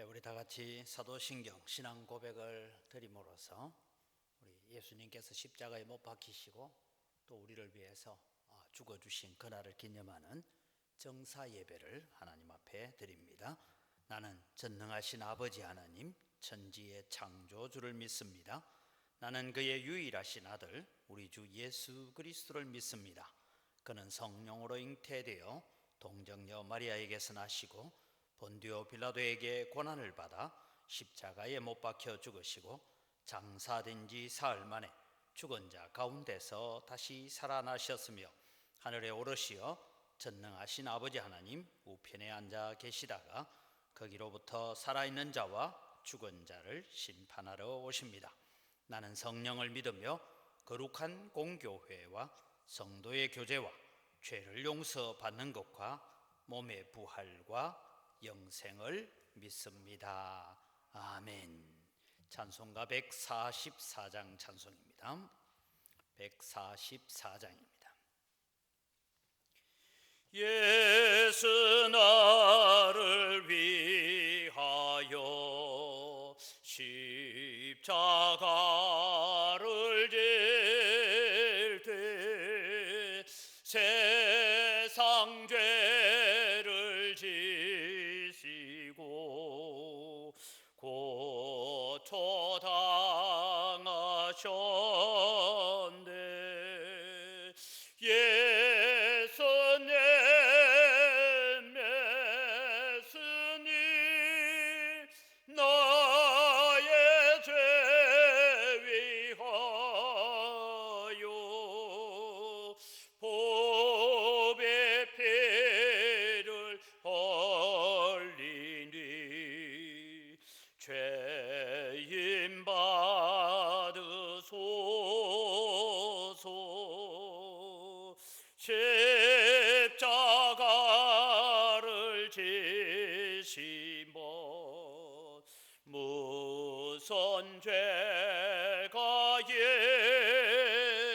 우리 다 같이 사도신경 신앙 고백을 드림으로써 우리 예수님께서 십자가에 못 박히시고 또 우리를 위해서 죽어주신 그날을 기념하는 정사 예배를 하나님 앞에 드립니다. 나는 전능하신 아버지 하나님 천지의 창조주를 믿습니다. 나는 그의 유일하신 아들 우리 주 예수 그리스도를 믿습니다. 그는 성령으로 잉태되어 동정녀 마리아에게서 나시고 본디오 빌라도에게 고난을 받아 십자가에 못 박혀 죽으시고 장사된 지 사흘 만에 죽은 자 가운데서 다시 살아나셨으며 하늘에 오르시어 전능하신 아버지 하나님 우편에 앉아 계시다가 거기로부터 살아있는 자와 죽은 자를 심판하러 오십니다. 나는 성령을 믿으며 거룩한 공교회와 성도의 교제와 죄를 용서받는 것과 몸의 부활과 영생을 믿습니다. 아멘. 찬송가 144장 찬송입니다. 144장입니다. 예수 나를 위하여 십자가를 질 때 세상 죄를 지시고 고초당하셨네. 예수님 나의 죄 위하여 보배 피를 흘리니 죄인 받으소서. 십자가를 지시면 무슨 죄가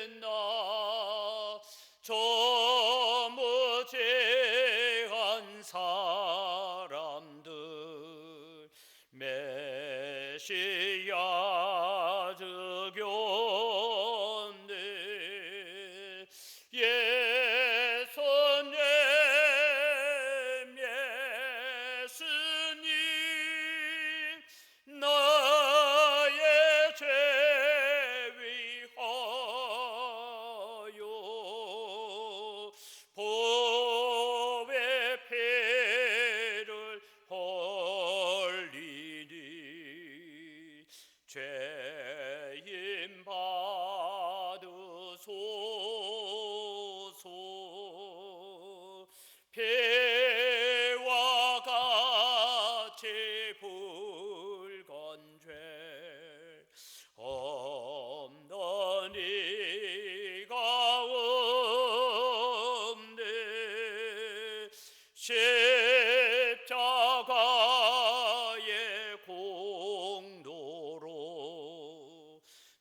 있나. 저 무지한 사람들 메시아 죽였네. 예수님 나의 죄 위하여 보배 피를 흘리니 죄인 받으소서. 피와 같이 붉은 죄 없는 이가 없네. 십자가의 공로로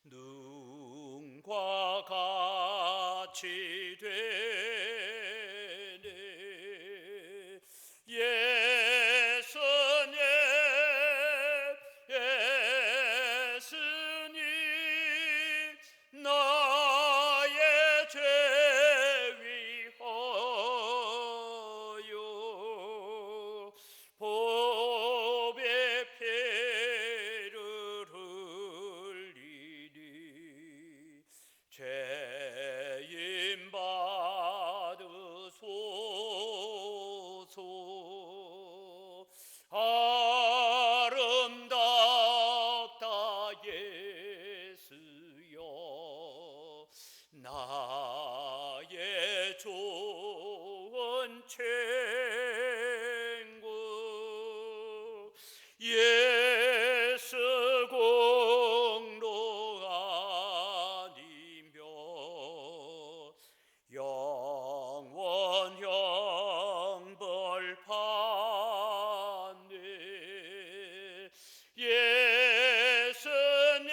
눈과 같이 되네. 예수님 나의 죄 위하여 보배 피를 흘리니 죄인 받으소서. 아름답다 예수여 나의 좋은 친구. 예수 공로 아니면 영원 형벌 받네. 예수님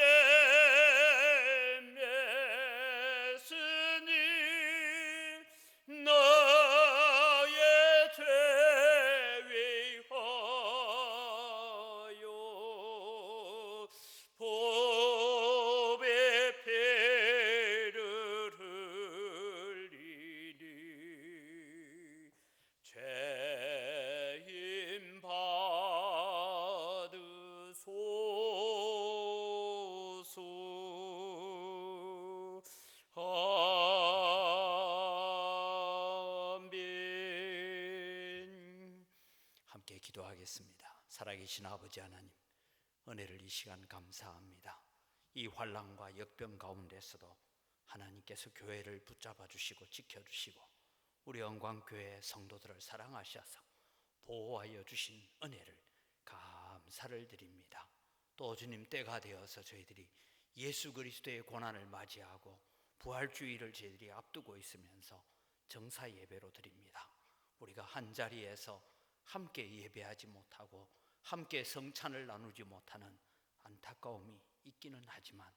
나의 기도하겠습니다. 살아계신 아버지 하나님, 은혜를 이 시간 감사합니다. 이 환난과 역병 가운데서도 하나님께서 교회를 붙잡아 주시고 지켜주시고 우리 영광교회 성도들을 사랑하셔서 보호하여 주신 은혜를 감사를 드립니다. 또 주님, 때가 되어서 저희들이 예수 그리스도의 고난을 맞이하고 부활주의를 저희들이 앞두고 있으면서 정사 예배로 드립니다. 우리가 한자리에서 함께 예배하지 못하고 함께 성찬을 나누지 못하는 안타까움이 있기는 하지만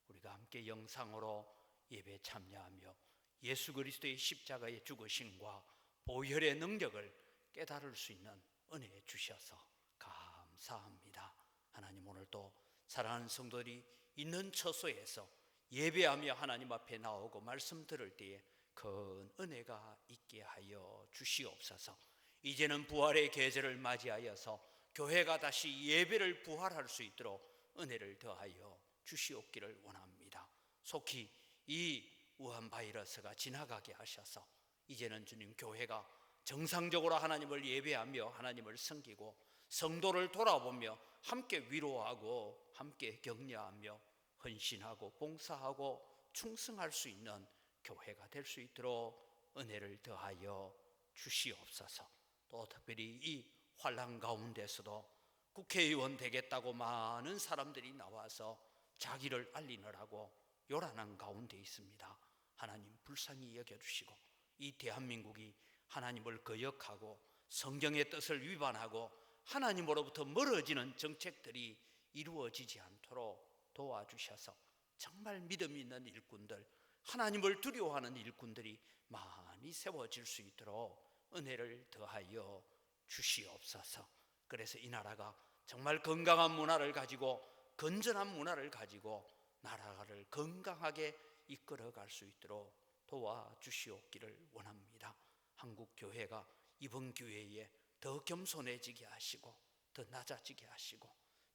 우리가 함께 영상으로 예배 참여하며 예수 그리스도의 십자가의 죽으심과 보혈의 능력을 깨달을 수 있는 은혜 주셔서 감사합니다. 하나님, 오늘 또 사랑하는 성도들이 있는 처소에서 예배하며 하나님 앞에 나오고 말씀 들을 때에 큰 은혜가 있게 하여 주시옵소서. 이제는 부활의 계절을 맞이하여서 교회가 다시 예배를 부활할 수 있도록 은혜를 더하여 주시옵기를 원합니다. 속히 이 우한 바이러스가 지나가게 하셔서 이제는 주님, 교회가 정상적으로 하나님을 예배하며 하나님을 섬기고 성도를 돌아보며 함께 위로하고 함께 격려하며 헌신하고 봉사하고 충성할 수 있는 교회가 될 수 있도록 은혜를 더하여 주시옵소서. 또 특별히 이 환난 가운데서도 국회의원 되겠다고 많은 사람들이 나와서 자기를 알리느라고 요란한 가운데 있습니다. 하나님, 불쌍히 여겨주시고 이 대한민국이 하나님을 거역하고 성경의 뜻을 위반하고 하나님으로부터 멀어지는 정책들이 이루어지지 않도록 도와주셔서 정말 믿음 있는 일꾼들, 하나님을 두려워하는 일꾼들이 많이 세워질 수 있도록 은혜를 더하여 주시옵소서. 그래서 이 나라가 정말 건강한 문화를 가지고 건전한 문화를 가지고 나라를 건강하게 이끌어갈 수 있도록 도와주시옵기를 원합니다. 한국 교회가 이번 기회에 더 겸손해지게 하시고 더 낮아지게 하시고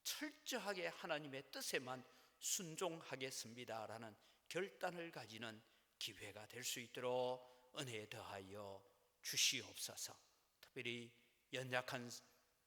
철저하게 하나님의 뜻에만 순종하겠습니다라는 결단을 가지는 기회가 될 수 있도록 은혜 더하여 주시옵소서. 특별히 연약한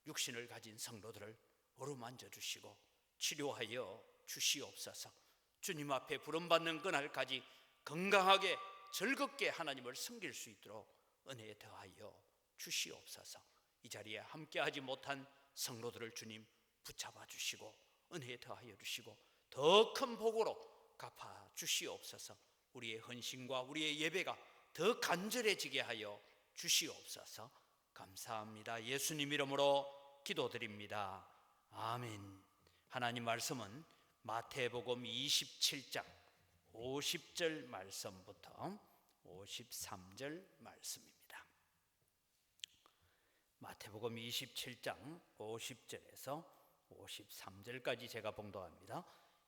육신을 가진 성도들을 어루만져 주시고 치료하여 주시옵소서. 주님 앞에 부름받는 그날까지 건강하게 즐겁게 하나님을 섬길 수 있도록 은혜 더하여 주시옵소서. 이 자리에 함께하지 못한 성도들을 주님 붙잡아 주시고 은혜 더하여 주시고 더 큰 복으로 갚아 주시옵소서. 우리의 헌신과 우리의 예배가 더 간절해지게 하여 주시옵소서. 감사합니다. 예수님 이름으로 기도드립니다. 아멘. 하나님 말씀은 마태복음 27장 50절 말씀부터 53절 말씀입니다. 마태복음 27장 50절에서 53절까지 제가 봉독합니다.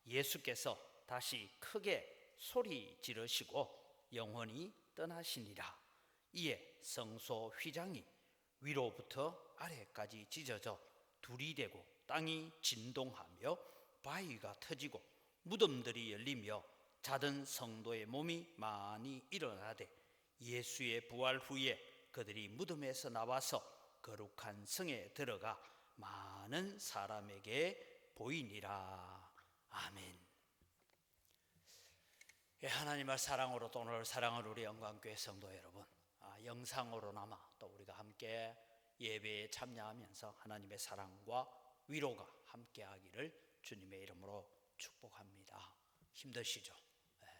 예수께서 다시 크게 소리 지르시고 영원히 떠나시니라. 이에 성소 휘장이 위로부터 아래까지 찢어져 둘이 되고 땅이 진동하며 바위가 터지고 무덤들이 열리며 자던 성도의 몸이 많이 일어나되 예수의 부활 후에 그들이 무덤에서 나와서 거룩한 성에 들어가 많은 사람에게 보이니라. 아멘. 하나님의 사랑으로 또 오늘 사랑하는 우리 영광교회 성도 여러분, 영상으로나마 또 우리가 함께 예배에 참여하면서 하나님의 사랑과 위로가 함께하기를 주님의 이름으로 축복합니다. 힘드시죠?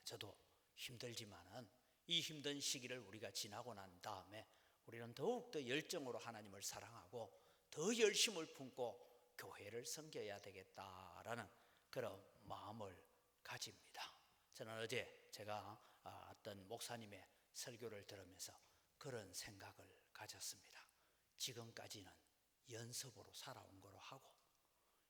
저도 힘들지만은 이 힘든 시기를 우리가 지나고 난 다음에 우리는 더욱더 열정으로 하나님을 사랑하고 더 열심을 품고 교회를 섬겨야 되겠다라는 그런 마음을 가집니다. 저는 어제 제가 어떤 목사님의 설교를 들으면서 그런 생각을 가졌습니다. 지금까지는 연습으로 살아온 거로 하고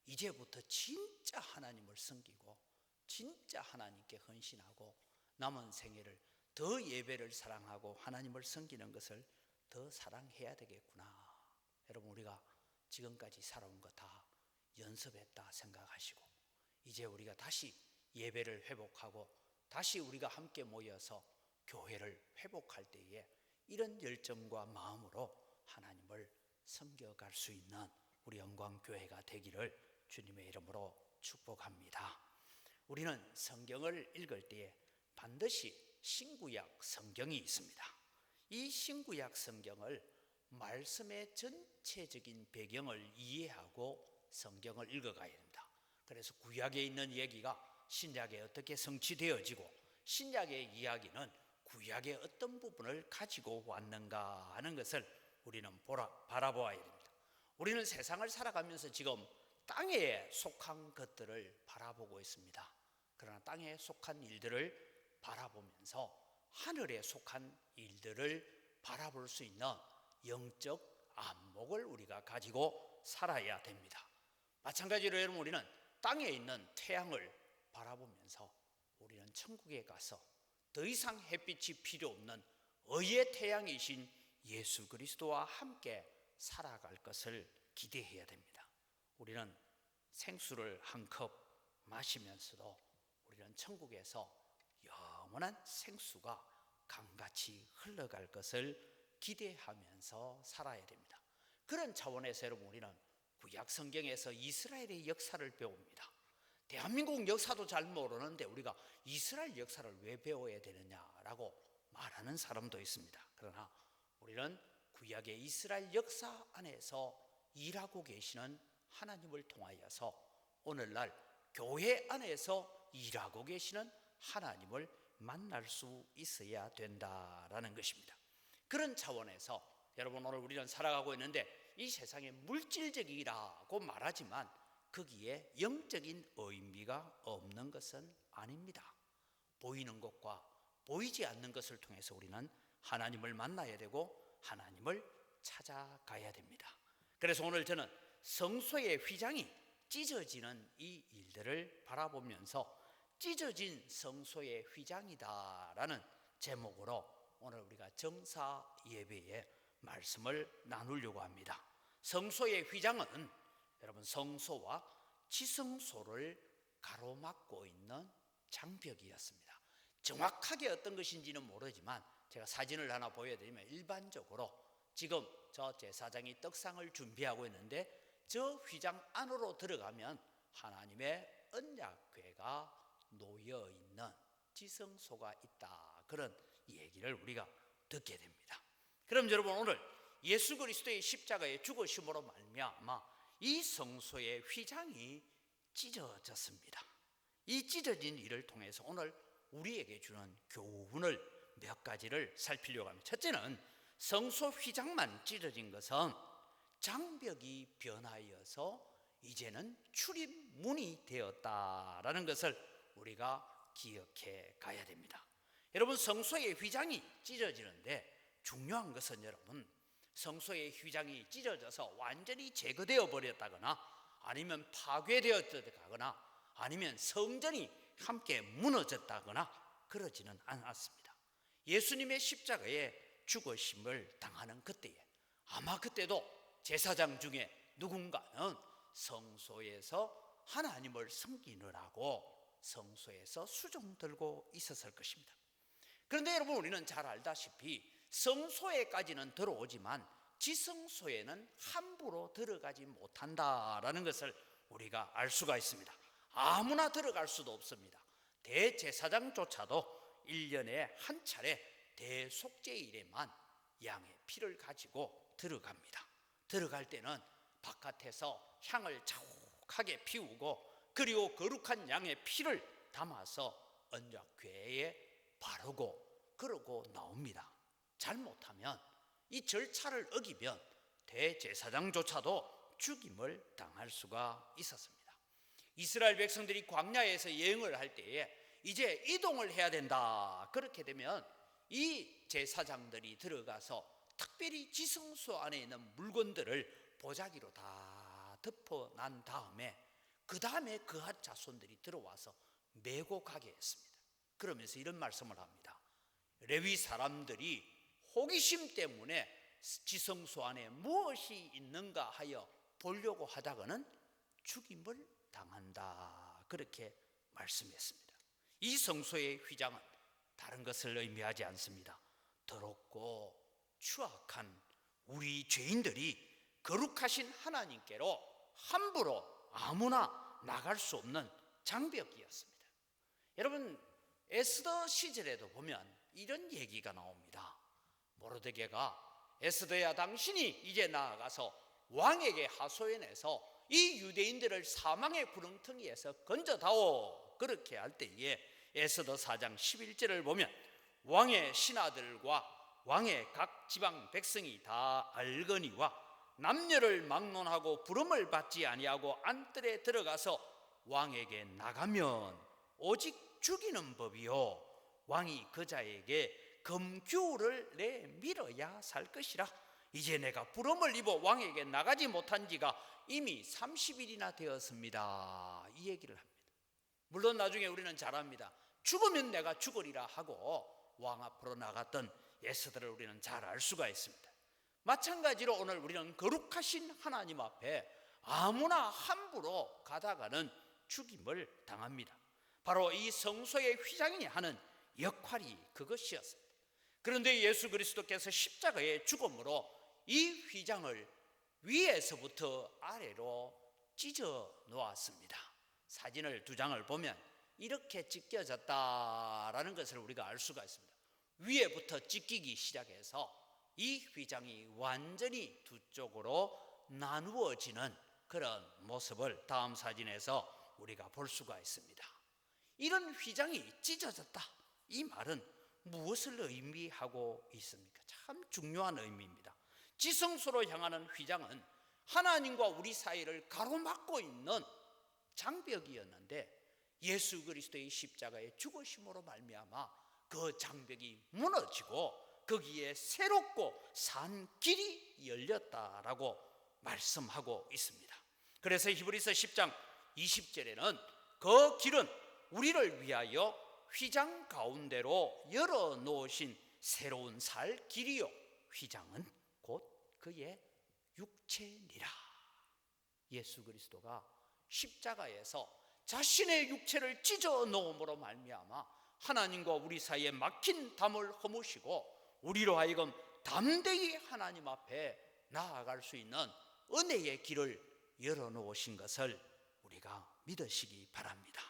이제부터 진짜 하나님을 섬기고 진짜 하나님께 헌신하고 남은 생애를 더 예배를 사랑하고 하나님을 섬기는 것을 더 사랑해야 되겠구나. 여러분, 우리가 지금까지 살아온 거 다 연습했다 생각하시고 이제 우리가 다시 예배를 회복하고 다시 우리가 함께 모여서 교회를 회복할 때에 이런 열정과 마음으로 하나님을 섬겨갈 수 있는 우리 영광교회가 되기를 주님의 이름으로 축복합니다. 우리는 성경을 읽을 때에 반드시 신구약 성경이 있습니다. 이 신구약 성경을 말씀의 전체적인 배경을 이해하고 성경을 읽어가야 됩니다. 그래서 구약에 있는 얘기가 신약에 어떻게 성취되어지고 신약의 이야기는 구약의 어떤 부분을 가지고 왔는가 하는 것을 우리는 바라보아야 됩니다. 우리는 세상을 살아가면서 지금 땅에 속한 것들을 바라보고 있습니다. 그러나 땅에 속한 일들을 바라보면서 하늘에 속한 일들을 바라볼 수 있는 영적 안목을 우리가 가지고 살아야 됩니다. 마찬가지로 여러분, 우리는 땅에 있는 태양을 바라보면서 우리는 천국에 가서 더 이상 햇빛이 필요 없는 의의 태양이신 예수 그리스도와 함께 살아갈 것을 기대해야 됩니다. 우리는 생수를 한 컵 마시면서도 우리는 천국에서 영원한 생수가 강같이 흘러갈 것을 기대하면서 살아야 됩니다. 그런 차원에서 여러분, 우리는 구약 성경에서 이스라엘의 역사를 배웁니다. 대한민국 역사도 잘 모르는데 우리가 이스라엘 역사를 왜 배워야 되느냐라고 말하는 사람도 있습니다. 그러나 우리는 구약의 이스라엘 역사 안에서 일하고 계시는 하나님을 통하여서 오늘날 교회 안에서 일하고 계시는 하나님을 만날 수 있어야 된다라는 것입니다. 그런 차원에서 여러분, 오늘 우리는 살아가고 있는데 이 세상에 물질적이라고 말하지만 거기에 영적인 의미가 없는 것은 아닙니다. 보이는 것과 보이지 않는 것을 통해서 우리는 하나님을 만나야 되고 하나님을 찾아가야 됩니다. 그래서 오늘 저는 성소의 휘장이 찢어지는 이 일들을 바라보면서 찢어진 성소의 휘장이다라는 제목으로 오늘 우리가 정사 예배의 말씀을 나누려고 합니다. 성소의 휘장은 여러분, 성소와 지성소를 가로막고 있는 장벽이었습니다. 정확하게 어떤 것인지는 모르지만 제가 사진을 하나 보여드리면, 일반적으로 지금 저 제사장이 떡상을 준비하고 있는데 저 휘장 안으로 들어가면 하나님의 언약궤가 놓여있는 지성소가 있다, 그런 얘기를 우리가 듣게 됩니다. 그럼 여러분, 오늘 예수 그리스도의 십자가의 죽으심으로 말미암아 이 성소의 휘장이 찢어졌습니다. 이 찢어진 일을 통해서 오늘 우리에게 주는 교훈을 몇 가지를 살피려고 합니다. 첫째는 성소 휘장만 찢어진 것은 장벽이 변하여서 이제는 출입문이 되었다라는 것을 우리가 기억해 가야 됩니다. 여러분, 성소의 휘장이 찢어지는데 중요한 것은 여러분, 성소의 휘장이 찢어져서 완전히 제거되어 버렸다거나 아니면 파괴되었다거나 아니면 성전이 함께 무너졌다거나 그러지는 않았습니다. 예수님의 십자가에 죽으심을 당하는 그때에 아마 그때도 제사장 중에 누군가는 성소에서 하나님을 섬기느라고 성소에서 수종 들고 있었을 것입니다. 그런데 여러분, 우리는 잘 알다시피 성소에까지는 들어오지만 지성소에는 함부로 들어가지 못한다라는 것을 우리가 알 수가 있습니다. 아무나 들어갈 수도 없습니다. 대제사장조차도 1년에 한 차례 대속죄일에만 양의 피를 가지고 들어갑니다. 들어갈 때는 바깥에서 향을 자욱하게 피우고 그리고 거룩한 양의 피를 담아서 언약궤에 바르고 그러고 나옵니다. 잘못하면 이 절차를 어기면 대제사장조차도 죽임을 당할 수가 있었습니다. 이스라엘 백성들이 광야에서 여행을 할 때에 이제 이동을 해야 된다. 그렇게 되면 이 제사장들이 들어가서 특별히 지성소 안에 있는 물건들을 보자기로 다 덮어난 다음에 그 다음에 그핫 자손들이 들어와서 메고 가게 했습니다. 그러면서 이런 말씀을 합니다. 레위 사람들이 호기심 때문에 지성소 안에 무엇이 있는가 하여 보려고 하다가는 죽임을 당한다, 그렇게 말씀했습니다. 이 성소의 휘장은 다른 것을 의미하지 않습니다. 더럽고 추악한 우리 죄인들이 거룩하신 하나님께로 함부로 아무나 나갈 수 없는 장벽이었습니다. 여러분, 에스더 시절에도 보면 이런 얘기가 나옵니다. 모르드게가 에스더야, 당신이 이제 나아가서 왕에게 하소연해서 이 유대인들을 사망의 구렁텅이에서 건져다오. 그렇게 할 때에 에스더 4장 11절을 보면 왕의 신하들과 왕의 각 지방 백성이 다 알거니와 남녀를 막론하고 부름을 받지 아니하고 안뜰에 들어가서 왕에게 나가면 오직 죽이는 법이요 왕이 그 자에게 금규를 내밀어야 살 것이라. 이제 내가 부름을 입어 왕에게 나가지 못한 지가 이미 30일이나 되었습니다. 이 얘기를 합니다. 물론 나중에 우리는 잘 압니다. 죽으면 내가 죽으리라 하고 왕 앞으로 나갔던 에스더를 우리는 잘 알 수가 있습니다. 마찬가지로 오늘 우리는 거룩하신 하나님 앞에 아무나 함부로 가다가는 죽임을 당합니다. 바로 이 성소의 휘장이 하는 역할이 그것이었습니다. 그런데 예수 그리스도께서 십자가의 죽음으로 이 휘장을 위에서부터 아래로 찢어 놓았습니다. 사진을 두 장을 보면 이렇게 찢겨졌다라는 것을 우리가 알 수가 있습니다. 위에부터 찢기기 시작해서 이 휘장이 완전히 두 쪽으로 나누어지는 그런 모습을 다음 사진에서 우리가 볼 수가 있습니다. 이런 휘장이 찢어졌다, 이 말은 무엇을 의미하고 있습니까? 참 중요한 의미입니다. 지성소로 향하는 휘장은 하나님과 우리 사이를 가로막고 있는 장벽이었는데 예수 그리스도의 십자가의 죽으심으로 말미암아 그 장벽이 무너지고 거기에 새롭고 산 길이 열렸다라고 말씀하고 있습니다. 그래서 히브리서 10장 20절에는 그 길은 우리를 위하여 휘장 가운데로 열어놓으신 새로운 살 길이요 휘장은 곧 그의 육체니라. 예수 그리스도가 십자가에서 자신의 육체를 찢어 놓음으로 말미암아 하나님과 우리 사이에 막힌 담을 허무시고 우리로 하여금 담대히 하나님 앞에 나아갈 수 있는 은혜의 길을 열어놓으신 것을 우리가 믿으시기 바랍니다.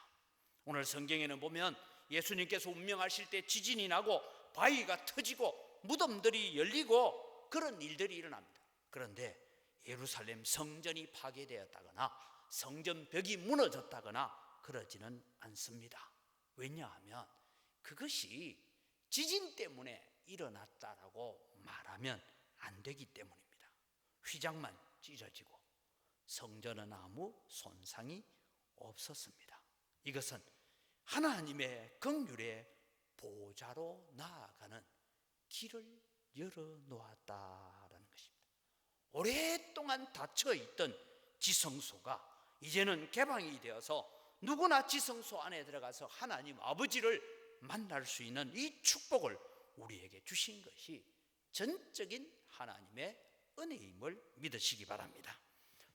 오늘 성경에는 보면 예수님께서 운명하실 때 지진이 나고 바위가 터지고 무덤들이 열리고 그런 일들이 일어납니다. 그런데 예루살렘 성전이 파괴되었다거나 성전 벽이 무너졌다거나 그러지는 않습니다. 왜냐하면 그것이 지진 때문에 일어났다라고 말하면 안 되기 때문입니다. 휘장만 찢어지고 성전은 아무 손상이 없었습니다. 이것은 하나님의 긍휼의 보좌로 나아가는 길을 열어놓았다라는 것입니다. 오랫동안 닫혀있던 지성소가 이제는 개방이 되어서 누구나 지성소 안에 들어가서 하나님 아버지를 만날 수 있는 이 축복을 우리에게 주신 것이 전적인 하나님의 은혜임을 믿으시기 바랍니다.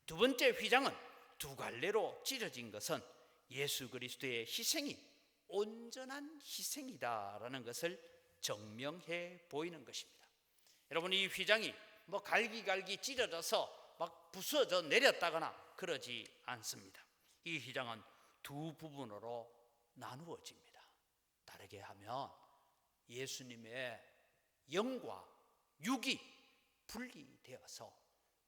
두 번째 휘장은 두 갈래로 찢어진 것은 예수 그리스도의 희생이 온전한 희생이다라는 것을 증명해 보이는 것입니다. 여러분, 이 휘장이 갈기갈기 찢어져서 막 부서져 내렸다거나 그러지 않습니다. 이 휘장은 두 부분으로 나누어집니다. 다르게 하면 예수님의 영과 육이 분리되어서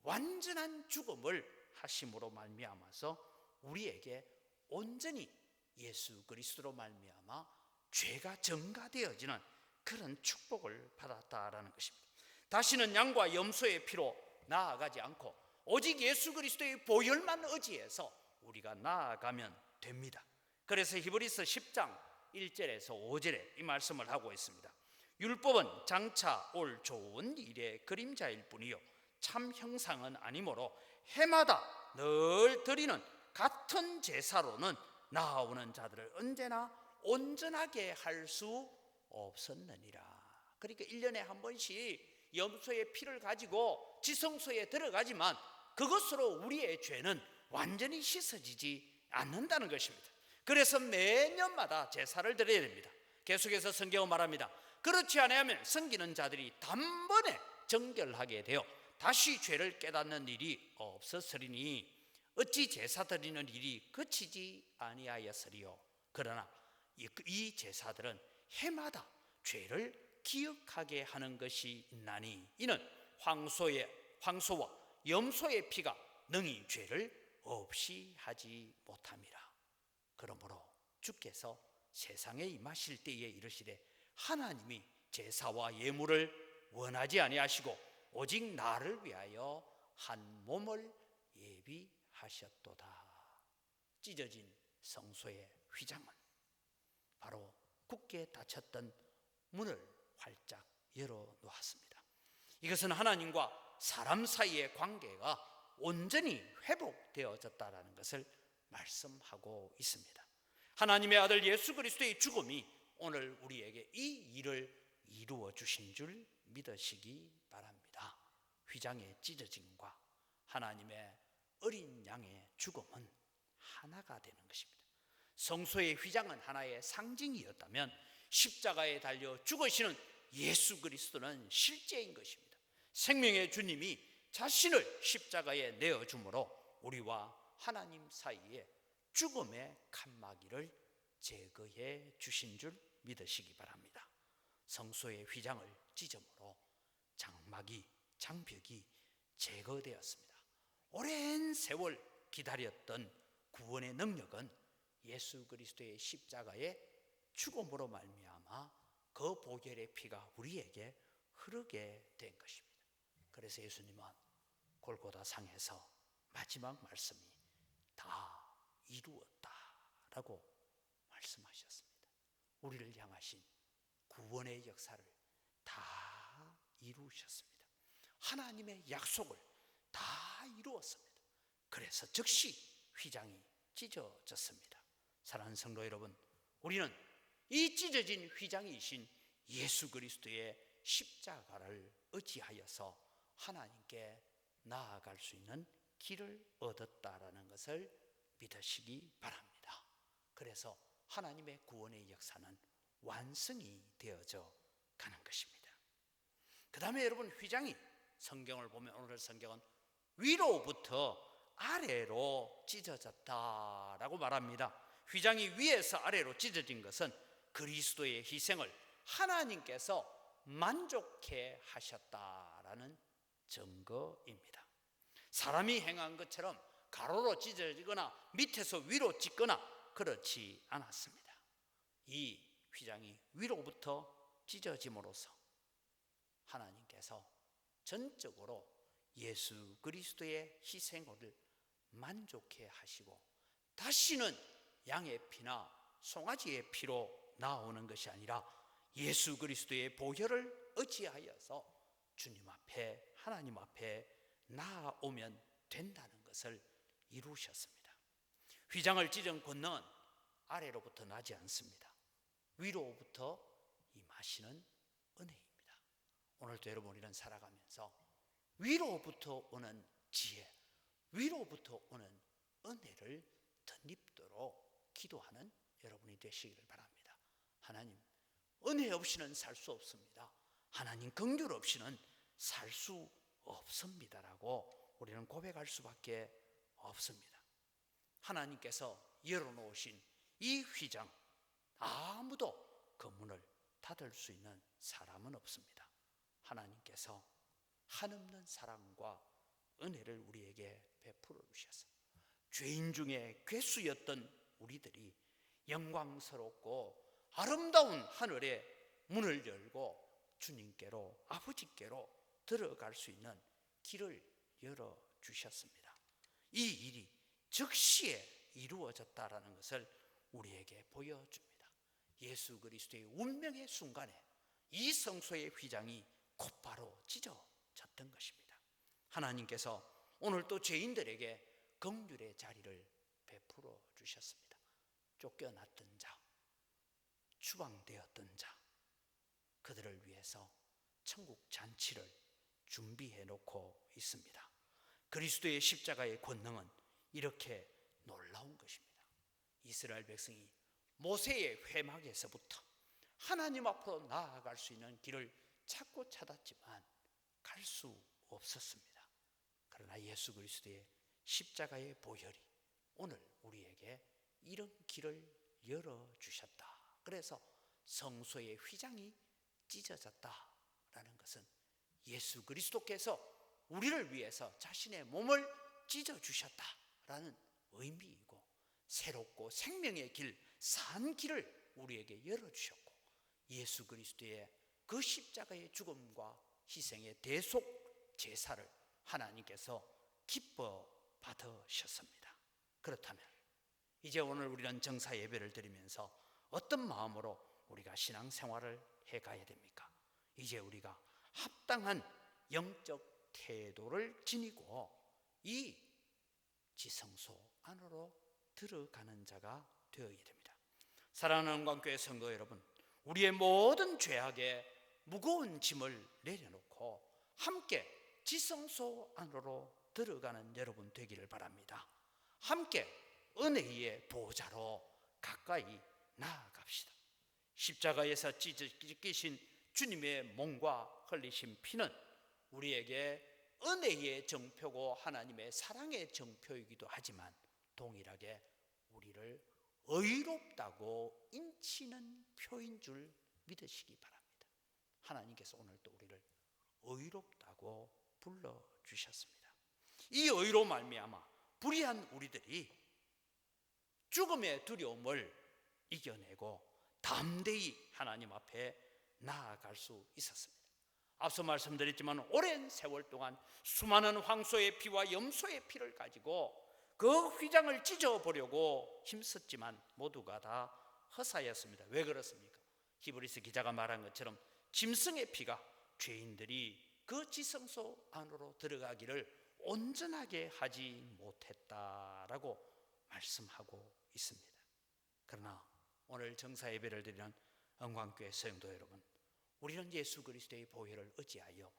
완전한 죽음을 하심으로 말미암아서 우리에게 온전히 예수 그리스도로 말미암아 죄가 전가되어지는 그런 축복을 받았다라는 것입니다. 다시는 양과 염소의 피로 나아가지 않고 오직 예수 그리스도의 보혈만 의지해서 우리가 나아가면 됩니다. 그래서 히브리서 10장 1절에서 5절에 이 말씀을 하고 있습니다. 율법은 장차 올 좋은 일의 그림자일 뿐이요 참 형상은 아니므로 해마다 늘 드리는 같은 제사로는 나아오는 자들을 언제나 온전하게 할 수 없었느니라. 그러니까 1년에 한 번씩 염소의 피를 가지고 지성소에 들어가지만 그것으로 우리의 죄는 완전히 씻어지지 않는다는 것입니다. 그래서 매년마다 제사를 드려야 됩니다. 계속해서 성경은 말합니다. 그렇지 않으면 섬기는 자들이 단번에 정결하게 되어 다시 죄를 깨닫는 일이 없었으리니 어찌 제사 드리는 일이 그치지 아니하였으리요. 그러나 이 제사들은 해마다 죄를 기억하게 하는 것이 있나니 이는 황소와 염소의 피가 능히 죄를 없이 하지 못함이라. 그러므로 주께서 세상에 임하실 때에 이르시되 하나님이 제사와 예물을 원하지 아니하시고 오직 나를 위하여 한 몸을 예비하셨도다. 찢어진 성소의 휘장은 바로 굳게 닫혔던 문을 활짝 열어놓았습니다. 이것은 하나님과 사람 사이의 관계가 온전히 회복되어졌다는 것을 말씀하고 있습니다. 하나님의 아들 예수 그리스도의 죽음이 오늘 우리에게 이 일을 이루어 주신 줄 믿으시기 바랍니다. 휘장의 찢어짐과 하나님의 어린 양의 죽음은 하나가 되는 것입니다. 성소의 휘장은 하나의 상징이었다면 십자가에 달려 죽으시는 예수 그리스도는 실제인 것입니다. 생명의 주님이 자신을 십자가에 내어줌으로 우리와 하나님 사이에 죽음의 칸막이를 제거해 주신 줄 믿으시기 바랍니다. 성소의 휘장을 찢음으로 장벽이 제거되었습니다. 오랜 세월 기다렸던 구원의 능력은 예수 그리스도의 십자가의 죽음으로 말미암아 그 보혈의 피가 우리에게 흐르게 된 것입니다. 그래서 예수님은 골고다 상에서 마지막 말씀이 다 이루었다라고 말씀하셨습니다. 우리를 향하신 구원의 역사를 다 이루셨습니다. 하나님의 약속을 다 이루었습니다. 그래서 즉시 휘장이 찢어졌습니다. 사랑하는 성도 여러분, 우리는 이 찢어진 휘장이신 예수 그리스도의 십자가를 의지하여서 하나님께 나아갈 수 있는 길을 얻었다라는 것을 믿으시기 바랍니다. 그래서 하나님의 구원의 역사는 완성이 되어져 가는 것입니다. 그 다음에 여러분, 휘장이 성경을 보면 오늘 성경은 위로부터 아래로 찢어졌다라고 말합니다. 휘장이 위에서 아래로 찢어진 것은 그리스도의 희생을 하나님께서 만족해 하셨다라는 증거입니다. 사람이 행한 것처럼 가로로 찢어지거나 밑에서 위로 찢거나 그렇지 않았습니다. 이 휘장이 위로부터 찢어짐으로써 하나님께서 전적으로 예수 그리스도의 희생을 만족해 하시고 다시는 양의 피나 송아지의 피로 나오는 것이 아니라 예수 그리스도의 보혈을 의지하여서 주님 앞에 하나님 앞에 나아오면 된다는 것을 이루셨습니다. 휘장을 찢은 권능은 아래로부터 나지 않습니다. 위로부터 임하시는 은혜입니다. 오늘도 여러분, 우리는 살아가면서 위로부터 오는 지혜, 위로부터 오는 은혜를 덧입도록 기도하는 여러분이 되시기를 바랍니다. 하나님, 은혜 없이는 살 수 없습니다. 하나님, 긍휼 없이는 살 수 없습니다라고 우리는 고백할 수밖에 없습니다. 하나님께서 열어놓으신 이 휘장, 아무도 그 문을 닫을 수 있는 사람은 없습니다. 하나님께서 한없는 사랑과 은혜를 우리에게 베풀어 주셔서 죄인 중에 괴수였던 우리들이 영광스럽고 아름다운 하늘의 문을 열고 주님께로, 아버지께로 들어갈 수 있는 길을 열어주셨습니다. 이 일이 즉시에 이루어졌다라는 것을 우리에게 보여줍니다. 예수 그리스도의 운명의 순간에 이 성소의 휘장이 곧바로 찢어졌던 것입니다. 하나님께서 오늘 또 죄인들에게 긍휼의 자리를 베풀어 주셨습니다. 쫓겨났던 자, 추방되었던 자, 그들을 위해서 천국 잔치를 준비해 놓고 있습니다. 그리스도의 십자가의 권능은 이렇게 놀라운 것입니다. 이스라엘 백성이 모세의 회막에서부터 하나님 앞으로 나아갈 수 있는 길을 찾고 찾았지만 갈 수 없었습니다. 그러나 예수 그리스도의 십자가의 보혈이 오늘 우리에게 이런 길을 열어주셨다. 그래서 성소의 휘장이 찢어졌다라는 것은 예수 그리스도께서 우리를 위해서 자신의 몸을 찢어주셨다라는 의미이고, 새롭고 생명의 길, 산 길을 우리에게 열어주셨고, 예수 그리스도의 그 십자가의 죽음과 희생의 대속 제사를 하나님께서 기뻐 받으셨습니다. 그렇다면 이제 오늘 우리는 정사 예배를 드리면서 어떤 마음으로 우리가 신앙생활을 해가야 됩니까? 이제 우리가 합당한 영적 태도를 지니고 이 지성소 안으로 들어가는 자가 되어야 됩니다. 사랑하는 은광교회 성도 여러분, 우리의 모든 죄악에 무거운 짐을 내려놓고 함께 지성소 안으로 들어가는 여러분 되기를 바랍니다. 함께 은혜의 보좌로 가까이 나아갑시다. 십자가에서 찢기신 주님의 몸과 흘리신 피는 우리에게 은혜의 정표고 하나님의 사랑의 정표이기도 하지만 동일하게 우리를 의롭다고 인치는 표인 줄 믿으시기 바랍니다. 하나님께서 오늘 또 우리를 의롭다고 불러주셨습니다. 이 의로 말미암아 불의한 우리들이 죽음의 두려움을 이겨내고 담대히 하나님 앞에 나아갈 수 있었습니다. 앞서 말씀드렸지만 오랜 세월 동안 수많은 황소의 피와 염소의 피를 가지고 그 휘장을 찢어보려고 힘썼지만 모두가 다 허사였습니다. 왜 그렇습니까? 히브리서 기자가 말한 것처럼 짐승의 피가 죄인들이 그 지성소 안으로 들어가기를 온전하게 하지 못했다라고 말씀하고 있습니다. 그러나 오늘 정사 예배를 드리는 은광교회 성도 여러분, 우리는 예수 그리스도의 보혈을 의지하여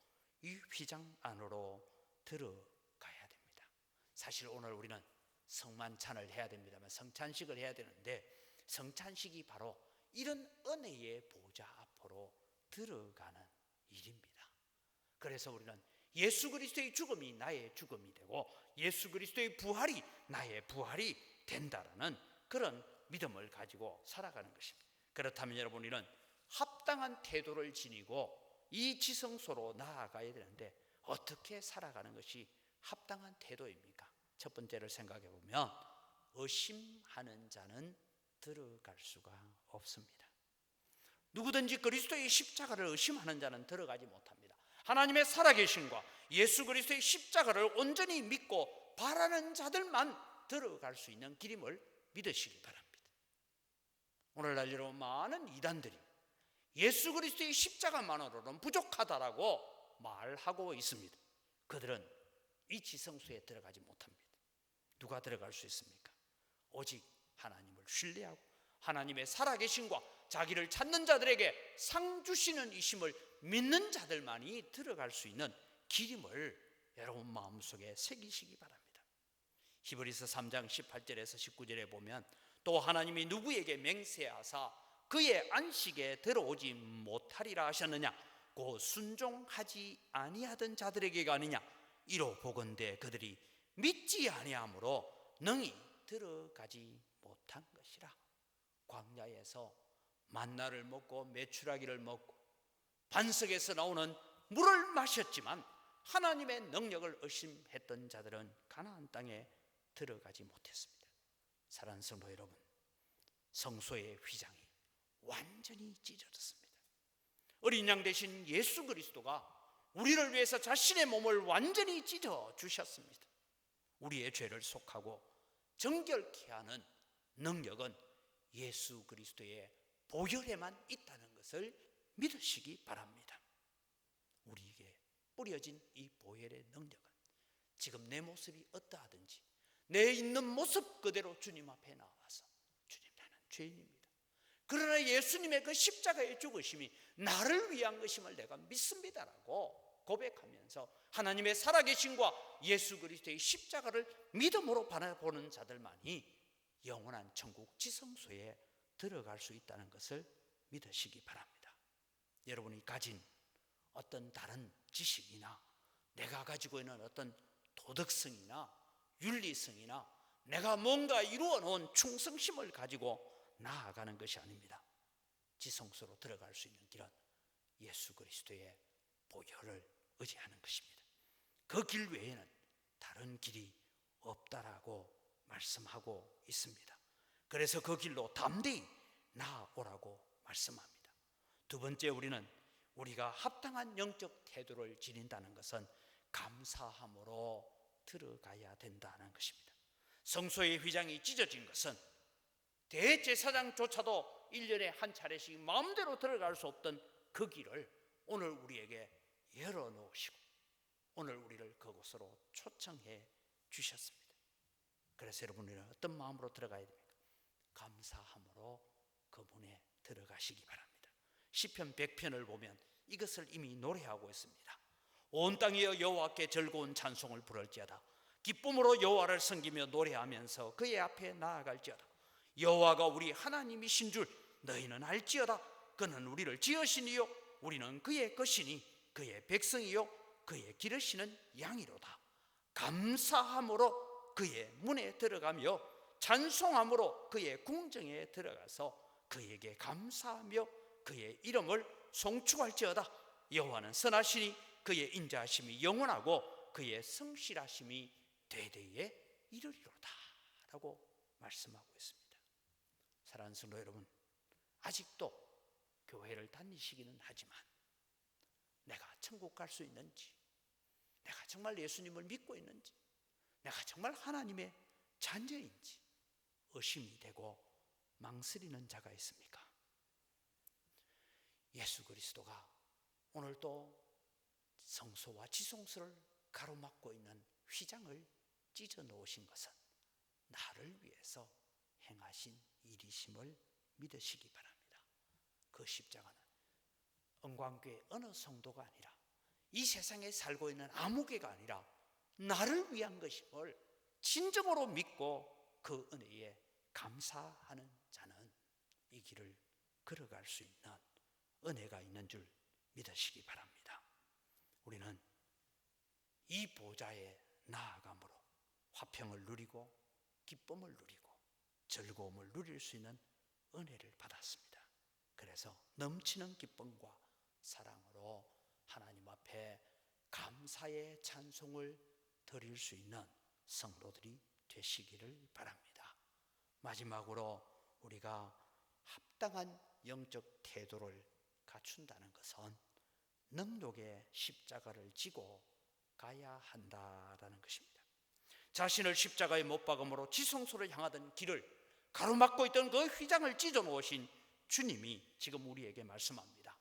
이 휘장 안으로 들어가야 됩니다. 사실 오늘 우리는 성만찬을 해야 됩니다만 성찬식을 해야 되는데 성찬식이 바로 이런 은혜의 보좌 앞으로 들어가는 일입니다. 그래서 우리는 예수 그리스도의 죽음이 나의 죽음이 되고 예수 그리스도의 부활이 나의 부활이 된다라는 그런 믿음을 가지고 살아가는 것입니다. 그렇다면 여러분, 우리는 합당한 태도를 지니고 이 지성소로 나아가야 되는데 어떻게 살아가는 것이 합당한 태도입니까? 첫 번째를 생각해 보면 의심하는 자는 들어갈 수가 없습니다. 누구든지 그리스도의 십자가를 의심하는 자는 들어가지 못합니다. 하나님의 살아계심과 예수 그리스도의 십자가를 온전히 믿고 바라는 자들만 들어갈 수 있는 길임을 믿으시기 바랍니다. 오늘날 여러분, 많은 이단들이 예수 그리스도의 십자가만으로는 부족하다라고 말하고 있습니다. 그들은 이 지성소에 들어가지 못합니다. 누가 들어갈 수 있습니까? 오직 하나님을 신뢰하고 하나님의 살아계심과 자기를 찾는 자들에게 상 주시는 이심을 믿는 자들만이 들어갈 수 있는 길임을 여러분 마음속에 새기시기 바랍니다. 히브리서 3장 18절에서 19절에 보면 또 하나님이 누구에게 맹세하사 그의 안식에 들어오지 못하리라 하셨느냐? 곧 순종하지 아니하던 자들에게가 아니냐? 이로 보건대 그들이 믿지 아니함으로 능히 들어가지 못한 것이라. 광야에서 만나를 먹고 메추라기를 먹고 반석에서 나오는 물을 마셨지만 하나님의 능력을 의심했던 자들은 가나안 땅에 들어가지 못했습니다. 사랑하는 성도 여러분, 성소의 휘장이 완전히 찢어졌습니다. 어린 양 되신 예수 그리스도가 우리를 위해서 자신의 몸을 완전히 찢어 주셨습니다. 우리의 죄를 속하고 정결케 하는 능력은 예수 그리스도의 보혈에만 있다는 것을 믿으시기 바랍니다. 우리에게 뿌려진 이 보혈의 능력은 지금 내 모습이 어떠하든지 내 있는 모습 그대로 주님 앞에 나와서 주님, 나는 죄인입니다. 그러나 예수님의 그 십자가의 죽으심이 나를 위한 것임을 내가 믿습니다라고 고백하면서 하나님의 살아계심과 예수 그리스도의 십자가를 믿음으로 바라보는 자들만이 영원한 천국 지성소에 들어갈 수 있다는 것을 믿으시기 바랍니다. 여러분이 가진 어떤 다른 지식이나 내가 가지고 있는 어떤 도덕성이나 윤리성이나 내가 뭔가 이루어 놓은 충성심을 가지고 나아가는 것이 아닙니다. 지성소로 들어갈 수 있는 길은 예수 그리스도의 보혈을 의지하는 것입니다. 그 길 외에는 다른 길이 없다라고 말씀하고 있습니다. 그래서 그 길로 담대히 나아오라고 말씀합니다. 두 번째, 우리가 합당한 영적 태도를 지닌다는 것은 감사함으로 들어가야 된다는 것입니다. 성소의 휘장이 찢어진 것은 대제사장조차도 1년에 한 차례씩 마음대로 들어갈 수 없던 그 길을 오늘 우리에게 열어놓으시고 오늘 우리를 그곳으로 초청해 주셨습니다. 그래서 여러분은 어떤 마음으로 들어가야 됩니까? 감사함으로 그 문에 들어가시기 바랍니다. 시편 100편을 보면 이것을 이미 노래하고 있습니다. 온 땅이여 여호와께 즐거운 찬송을 부를지어다. 기쁨으로 여호와를 섬기며 노래하면서 그의 앞에 나아갈지어다. 여호와가 우리 하나님이신 줄 너희는 알지어다. 그는 우리를 지으신 이요 우리는 그의 것이니 그의 백성이요 그의 기르시는 양이로다. 감사함으로 그의 문에 들어가며 찬송함으로 그의 궁정에 들어가서 그에게 감사하며 그의 이름을 송축할지어다. 여호와는 선하시니 그의 인자하심이 영원하고 그의 성실하심이 대대에 이르리로다 라고 말씀하고 있습니다. 사랑하는 성도 여러분, 아직도 교회를 다니시기는 하지만 내가 천국 갈 수 있는지, 내가 정말 예수님을 믿고 있는지, 내가 정말 하나님의 자녀인지 의심이 되고 망설이는 자가 있습니까? 예수 그리스도가 오늘 또 성소와 지성소를 가로막고 있는 휘장을 찢어 놓으신 것은 나를 위해서 행하신 일이심을 믿으시기 바랍니다. 그 십자가는 은광교회 어느 성도가 아니라 이 세상에 살고 있는 아무 개가 아니라 나를 위한 것임을 진정으로 믿고 그 은혜에 감사하는 자는 이 길을 걸어갈 수 있는 은혜가 있는 줄 믿으시기 바랍니다. 우리는 이 보좌에 나아감으로 화평을 누리고 기쁨을 누리고 즐거움을 누릴 수 있는 은혜를 받았습니다. 그래서 넘치는 기쁨과 사랑으로 하나님 앞에 감사의 찬송을 드릴 수 있는 성도들이 되시기를 바랍니다. 마지막으로 우리가 합당한 영적 태도를 갖춘다는 것은 능력의 십자가를 지고 가야 한다라는 것입니다. 자신을 십자가에 못 박음으로 지성소를 향하던 길을 가로막고 있던 그 휘장을 찢어 놓으신 주님이 지금 우리에게 말씀합니다.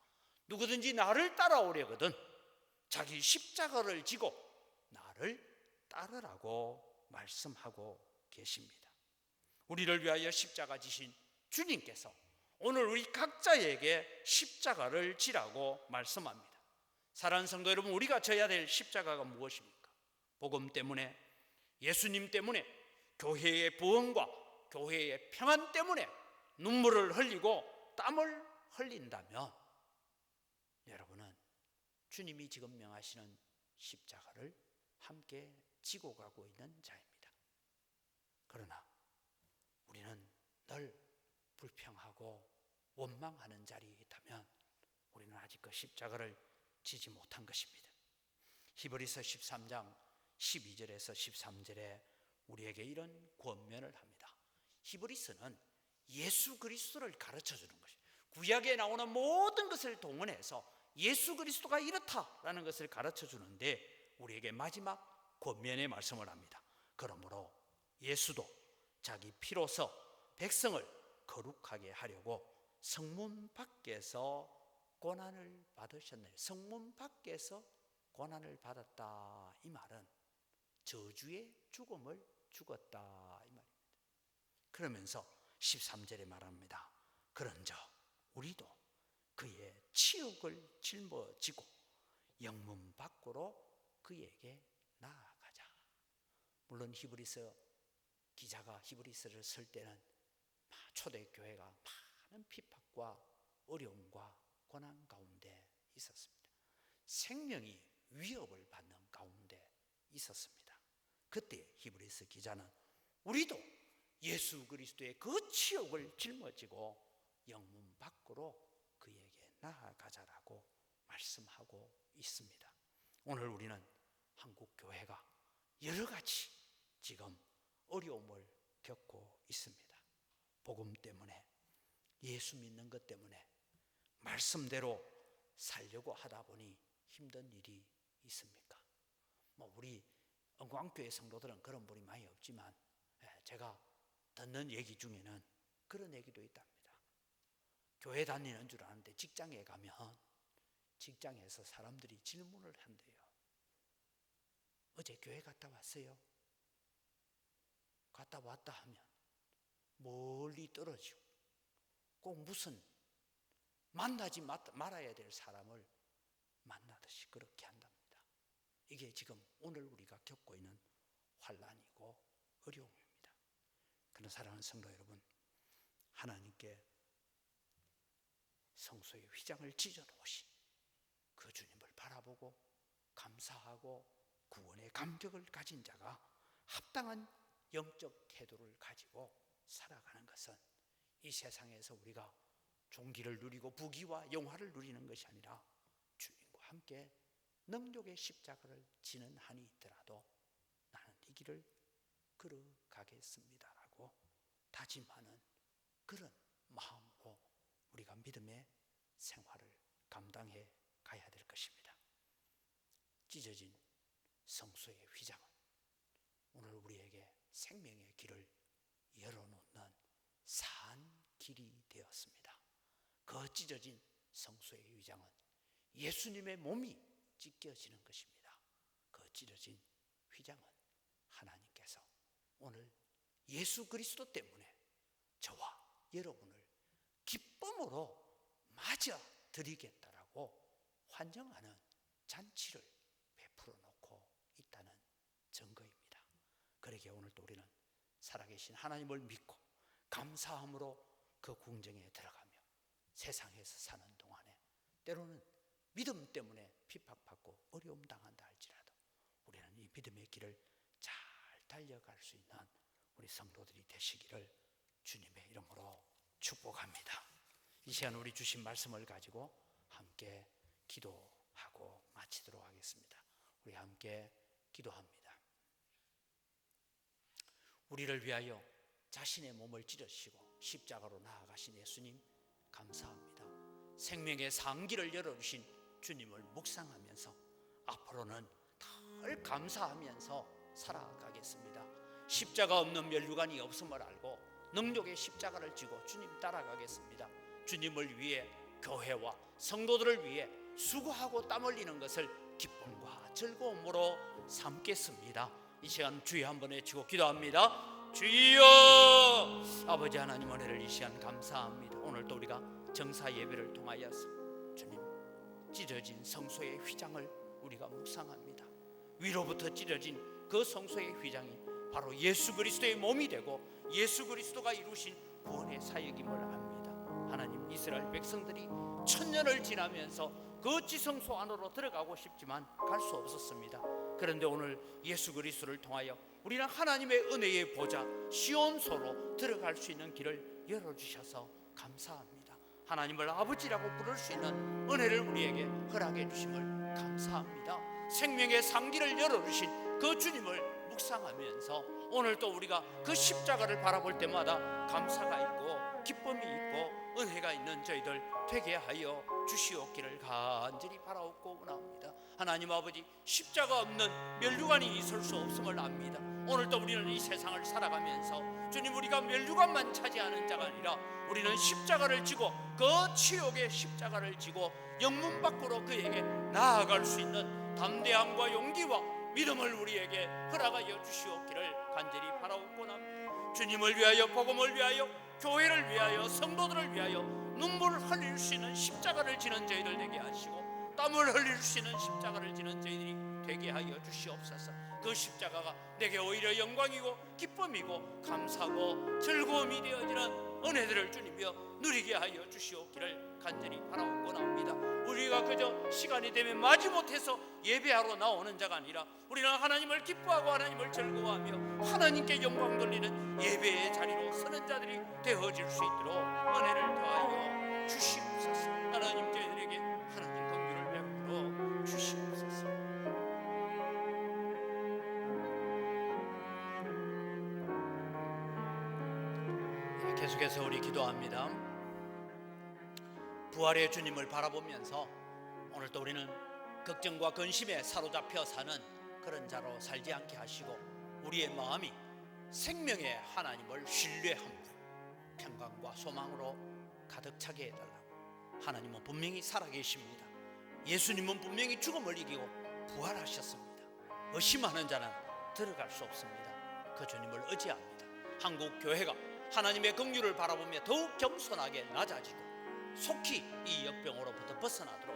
누구든지 나를 따라오려거든 자기 십자가를 지고 나를 따르라고 말씀하고 계십니다. 우리를 위하여 십자가 지신 주님께서 오늘 우리 각자에게 십자가를 지라고 말씀합니다. 사랑하는 성도 여러분, 우리가 져야 될 십자가가 무엇입니까? 복음 때문에, 예수님 때문에, 교회의 부흥과 교회의 평안 때문에 눈물을 흘리고 땀을 흘린다면 여러분은 주님이 지금 명하시는 십자가를 함께 지고 가고 있는 자입니다. 그러나 우리는 늘 불평하고 원망하는 자리에 있다면 우리는 아직 그 십자가를 지지 못한 것입니다. 히브리서 13장 12절에서 13절에 우리에게 이런 권면을 합니다. 히브리서는 예수 그리스도를 가르쳐주는 것입니다. 구약에 나오는 모든 것을 동원해서 예수 그리스도가 이렇다라는 것을 가르쳐주는데 우리에게 마지막 권면의 말씀을 합니다. 그러므로 예수도 자기 피로서 백성을 거룩하게 하려고 성문 밖에서 고난을 받으셨네요. 성문 밖에서 고난을 받았다. 이 말은 저주의 죽음을 죽었다 이 말입니다. 그러면서 13절에 말합니다. 그런즉 우리도 그의 치욕을 짊어지고 영문 밖으로 그에게 나아가자. 물론 히브리서 기자가 히브리서를 쓸 때는 초대교회가 많은 핍박과 어려움과 고난 가운데 있었습니다. 생명이 위협을 받는 가운데 있었습니다. 그때 히브리서 기자는 우리도 예수 그리스도의 그 치욕을 짊어지고 영문 밖으로 그에게 나아가자라고 말씀하고 있습니다. 오늘 우리는 한국 교회가 여러 가지 지금 어려움을 겪고 있습니다. 복음 때문에, 예수 믿는 것 때문에 말씀대로 살려고 하다 보니 힘든 일이 있습니까? 우리 은광교회 성도들은 그런 분이 많이 없지만 제가 듣는 얘기 중에는 그런 얘기도 있답니다. 교회 다니는 줄 아는데 직장에 가면 직장에서 사람들이 질문을 한대요. 어제 교회 갔다 왔어요? 갔다 왔다 하면 멀리 떨어지고 꼭 무슨 만나지 말아야 될 사람을 만나듯이 그렇게 한답니다. 이게 지금 오늘 우리가 겪고 있는 환난이고 어려움입니다. 그런 사랑하는 성도 여러분, 하나님께 성소의 휘장을 찢어놓으신 그 주님을 바라보고 감사하고 구원의 감격을 가진 자가 합당한 영적 태도를 가지고 살아가는 것은 이 세상에서 우리가 종기를 누리고 부귀와 영화를 누리는 것이 아니라 주님과 함께 능력의 십자가를 지는 한이 있더라도 나는 이 길을 걸어가겠습니다라고 다짐하는 그런 마음으로 우리가 믿음의 생활을 감당해 가야 될 것입니다. 찢어진 성소의 휘장은 오늘 우리에게 생명의 길을 열어놓는 산 길이 되었습니다. 그 찢어진 성소의 휘장은 예수님의 몸이 찢겨지는 것입니다. 그 찢어진 휘장은 하나님께서 오늘 예수 그리스도 때문에 저와 여러분을 기쁨으로 맞아 드리겠다라고 환영하는 잔치를 베풀어 놓고 있다는 증거입니다. 그러기에 오늘도 우리는 살아계신 하나님을 믿고 감사함으로 그 궁정에 들어가며 세상에서 사는 동안에 때로는 믿음 때문에 핍박받고 어려움 당한다 할지라도 우리는 이 믿음의 길을 잘 달려갈 수 있는 우리 성도들이 되시기를 주님의 이름으로 축복합니다. 이 시간 우리 주신 말씀을 가지고 함께 기도하고 마치도록 하겠습니다. 우리 함께 기도합니다. 우리를 위하여 자신의 몸을 찢으시고 십자가로 나아가신 예수님 감사합니다. 생명의 상기를 열어주신 주님을 묵상하면서 앞으로는 덜 감사하면서 살아가겠습니다. 십자가 없는 면류관이 없음을 알고 능력의 십자가를 지고 주님 따라가겠습니다. 주님을 위해 교회와 성도들을 위해 수고하고 땀 흘리는 것을 기쁨과 즐거움으로 삼겠습니다. 이 시간 주여 한번 외치고 기도합니다. 주여! 아버지 하나님 은혜를 이 시간 감사합니다. 오늘도 우리가 정사 예배를 통하여서 주님 찢어진 성소의 휘장을 우리가 묵상합니다. 위로부터 찢어진 그 성소의 휘장이 바로 예수 그리스도의 몸이 되고 예수 그리스도가 이루신 구원의 사역임을 압니다. 하나님, 이스라엘 백성들이 천년을 지나면서 그 지성소 안으로 들어가고 싶지만 갈 수 없었습니다. 그런데 오늘 예수 그리스도를 통하여 우리는 하나님의 은혜의 보좌 시온소로 들어갈 수 있는 길을 열어주셔서 감사합니다. 하나님을 아버지라고 부를 수 있는 은혜를 우리에게 허락해 주심을 감사합니다. 생명의 상기를 열어주신 그 주님을 묵상하면서 오늘 또 우리가 그 십자가를 바라볼 때마다 감사가 있고 기쁨이 있고 은혜가 있는 저희들 되게 하여 주시옵기를 간절히 바라옵고 원합니다. 하나님 아버지, 십자가 없는 면류관이 있을 수 없음을 압니다. 오늘도 우리는 이 세상을 살아가면서 주님, 우리가 면류관만 차지하는 자가 아니라 우리는 십자가를 지고 그 치욕의 십자가를 지고 영문 밖으로 그에게 나아갈 수 있는 담대함과 용기와 믿음을 우리에게 허락하여 주시옵기를 간절히 바라옵고 원합니다. 주님을 위하여, 복음을 위하여, 교회를 위하여, 성도들을 위하여 눈물을 흘릴 수 있는 십자가를 지는 저희들 되게 하시고 땀을 흘릴 수 있는 십자가를 지는 저희들이 되게 하여 주시옵소서. 그 십자가가 내게 오히려 영광이고 기쁨이고 감사고 즐거움이 되어지는 은혜들을 주님이여 누리게 하여 주시옵기를 간절히 바라고 원합니다. 우리가 그저 시간이 되면 마지못해서 예배하러 나오는 자가 아니라 우리는 하나님을 기뻐하고 하나님을 즐거워하며 하나님께 영광 돌리는 예배의 자리로 서는 자들이 되어질 수 있도록 은혜를 더하여 주시옵소서. 하나님 저희들에게 하나님 긍휼을 베풀어 주시옵소서. 계속해서 우리 기도합니다. 부활의 주님을 바라보면서 오늘도 우리는 걱정과 근심에 사로잡혀 사는 그런 자로 살지 않게 하시고 우리의 마음이 생명의 하나님을 신뢰함으로 평강과 소망으로 가득 차게 해달라고. 하나님은 분명히 살아계십니다. 예수님은 분명히 죽음을 이기고 부활하셨습니다. 의심하는 자는 들어갈 수 없습니다. 그 주님을 의지합니다. 한국 교회가 하나님의 긍휼을 바라보며 더욱 겸손하게 낮아지고 속히 이 역병으로부터 벗어나도록